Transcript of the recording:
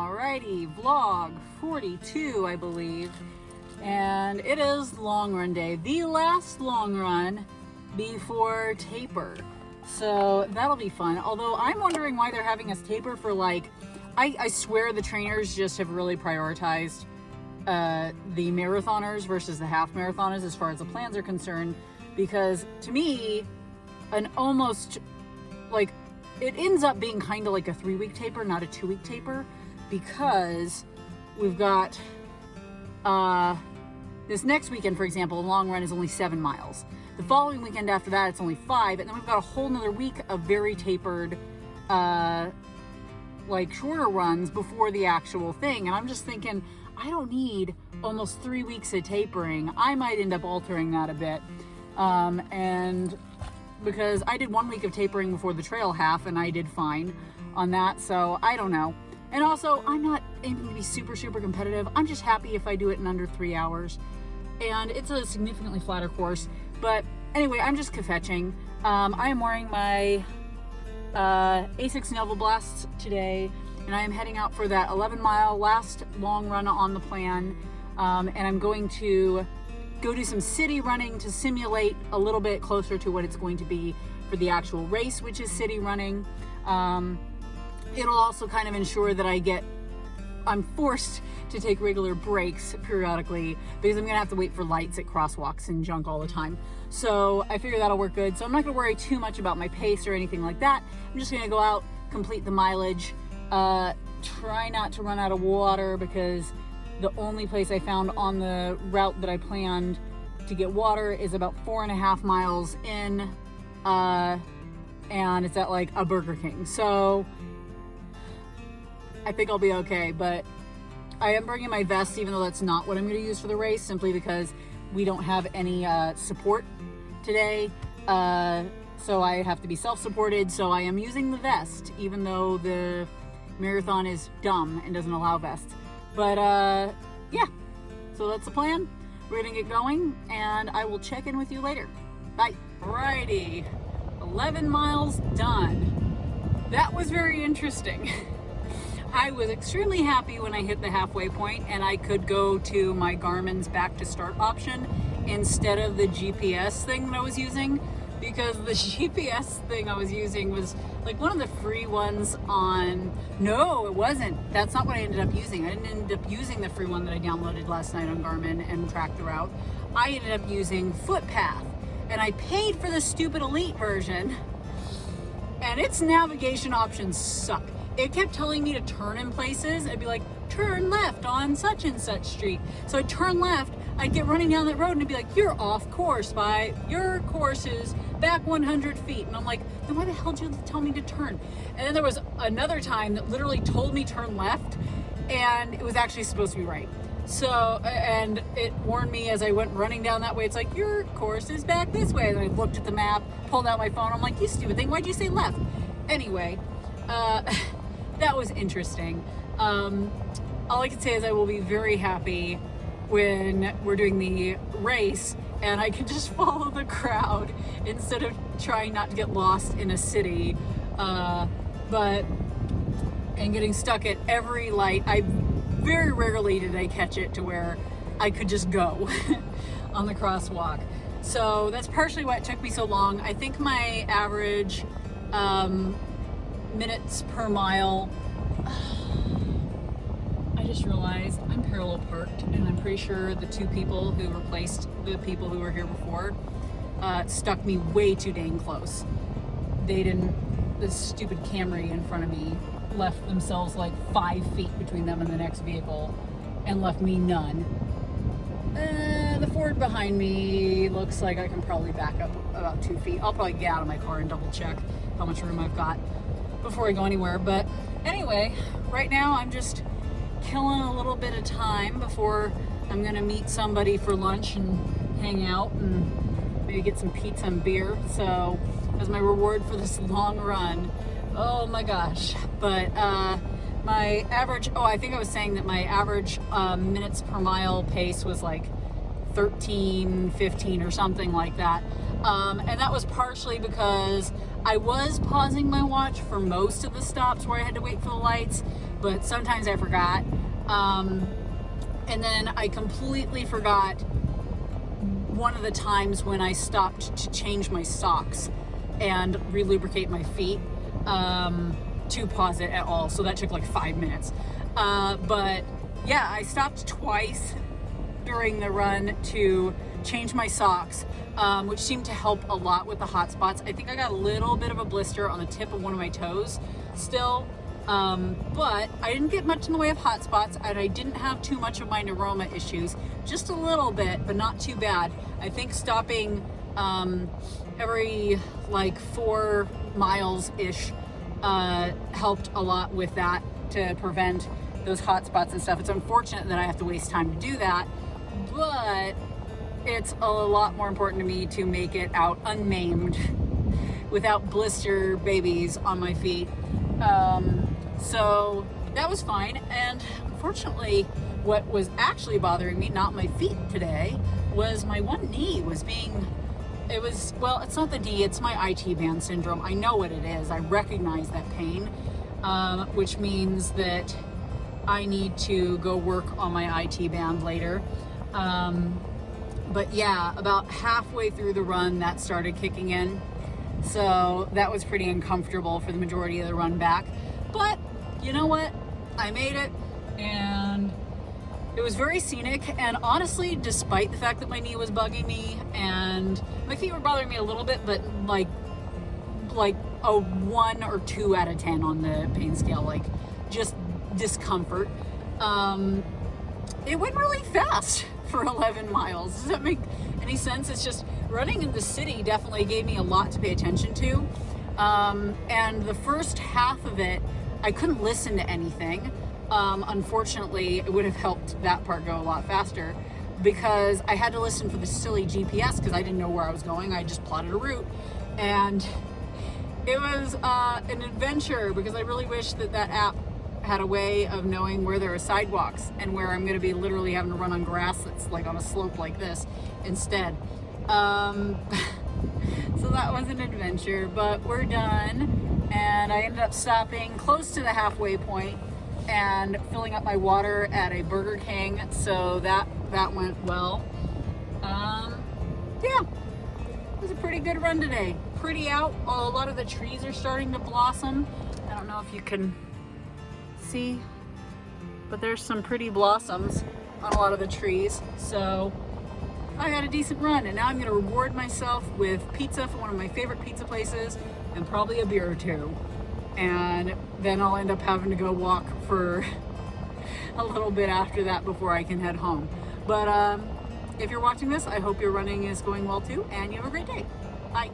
Alrighty, vlog 42, I believe, and it is long run day, the last long run before taper, so that'll be fun. Although I'm wondering why they're having us taper for I swear the trainers just have really prioritized the marathoners versus the half marathoners as far as the plans are concerned, because to me, it ends up being kind of like a 3-week taper, not a 2-week taper, because we've got this next weekend, for example, the long run is only 7 miles. The following weekend after that, it's only 5, and then we've got a whole nother week of very tapered, shorter runs before the actual thing. And I'm just thinking, I don't need almost 3 weeks of tapering. I might end up altering that a bit, and because I did 1 week of tapering before the trail half, and I did fine on that, so I don't know. And also, I'm not aiming to be super competitive. I'm just happy if I do it in under 3 hours. And it's a significantly flatter course. But anyway, I'm just kvetching. I am wearing my Asics Nova Blasts today, and I am heading out for that 11-mile last long run on the plan. And I'm going to go do some city running to simulate a little bit closer to what it's going to be for the actual race, which is city running. It'll also kind of ensure that I'm forced to take regular breaks periodically, because I'm gonna have to wait for lights at crosswalks and junk all the time. So I figure that'll work good. So I'm not gonna worry too much about my pace or anything like that. I'm just gonna go out, complete the mileage, try not to run out of water, because the only place I found on the route that I planned to get water is about 4.5 miles in, and it's at a Burger King. So I think I'll be okay, but I am bringing my vest, even though that's not what I'm going to use for the race, simply because we don't have any support today, so I have to be self-supported. So I am using the vest, even though the marathon is dumb and doesn't allow vests. But yeah, so that's the plan. We're gonna get going, and I will check in with you later. Bye. Alrighty, 11 miles done. That was very interesting. I was extremely happy when I hit the halfway point and I could go to my Garmin's back to start option instead of the GPS thing that I was using, because the GPS thing I was using was one of the free ones on... No, it wasn't. That's not what I ended up using. I didn't end up using the free one that I downloaded last night on Garmin and tracked the route. I ended up using Footpath, and I paid for the stupid Elite version, and its navigation options suck. It kept telling me to turn in places. I'd be like, turn left on such and such street. So I'd turn left, I'd get running down that road, and it'd be like, you're off course by your course is back 100 feet. And I'm like, then why the hell did you tell me to turn? And then there was another time that literally told me turn left, and it was actually supposed to be right. So, and it warned me as I went running down that way. It's like, your course is back this way. And I looked at the map, pulled out my phone. I'm like, you stupid thing, why'd you say left? Anyway, that was interesting. All I can say is I will be very happy when we're doing the race and I can just follow the crowd instead of trying not to get lost in a city, and getting stuck at every light. Very rarely did I catch it to where I could just go on the crosswalk. So that's partially why it took me so long. I think my average minutes per mile, I just realized I'm parallel parked, and I'm pretty sure the two people who replaced the people who were here before stuck me way too dang close. This stupid Camry in front of me left themselves 5 feet between them and the next vehicle and left me none. The Ford behind me looks like I can probably back up about 2 feet. I'll probably get out of my car and double check how much room I've got before I go anywhere. But anyway, right now I'm just killing a little bit of time before I'm gonna meet somebody for lunch and hang out and maybe get some pizza and beer. So as my reward for this long run. Oh my gosh. But my average, I think I was saying that my average minutes per mile pace was 13, 15 or something like that. And that was partially because I was pausing my watch for most of the stops where I had to wait for the lights, but sometimes I forgot. And then I completely forgot one of the times when I stopped to change my socks and re-lubricate my feet to pause it at all. So that took like 5 minutes. But yeah, I stopped twice during the run to change my socks, which seemed to help a lot with the hot spots. I think I got a little bit of a blister on the tip of one of my toes still, but I didn't get much in the way of hot spots, and I didn't have too much of my neuroma issues, just a little bit, but not too bad. I think stopping every like 4 miles-ish helped a lot with that, to prevent those hot spots and stuff. It's unfortunate that I have to waste time to do that, but it's a lot more important to me to make it out unmaimed without blister babies on my feet. So that was fine. And unfortunately, what was actually bothering me, not my feet today, was my one knee was being, well, it's not the knee, it's my IT band syndrome. I know what it is. I recognize that pain, which means that I need to go work on my IT band later. But yeah, about halfway through the run, that started kicking in. So that was pretty uncomfortable for the majority of the run back. But you know what? I made it, and it was very scenic. And honestly, despite the fact that my knee was bugging me and my feet were bothering me a little bit, but like a 1 or 2 out of 10 on the pain scale, like just discomfort. It went really fast for 11 miles. Does that make any sense? It's just running in the city definitely gave me a lot to pay attention to. And the first half of it, I couldn't listen to anything. Unfortunately, it would have helped that part go a lot faster, because I had to listen for the silly GPS because I didn't know where I was going. I just plotted a route, and it was an adventure, because I really wish that app had a way of knowing where there are sidewalks and where I'm going to be literally having to run on grass that's like on a slope like this instead. So that was an adventure, but we're done, and I ended up stopping close to the halfway point and filling up my water at a Burger King, so that went well. Yeah, it was a pretty good run today. Pretty out. A lot of the trees are starting to blossom. I don't know if you can see, but there's some pretty blossoms on a lot of the trees. So I had a decent run, and now I'm gonna reward myself with pizza from one of my favorite pizza places and probably a beer or two. And then I'll end up having to go walk for a little bit after that before I can head home. But if you're watching this, I hope your running is going well too, and you have a great day. Bye.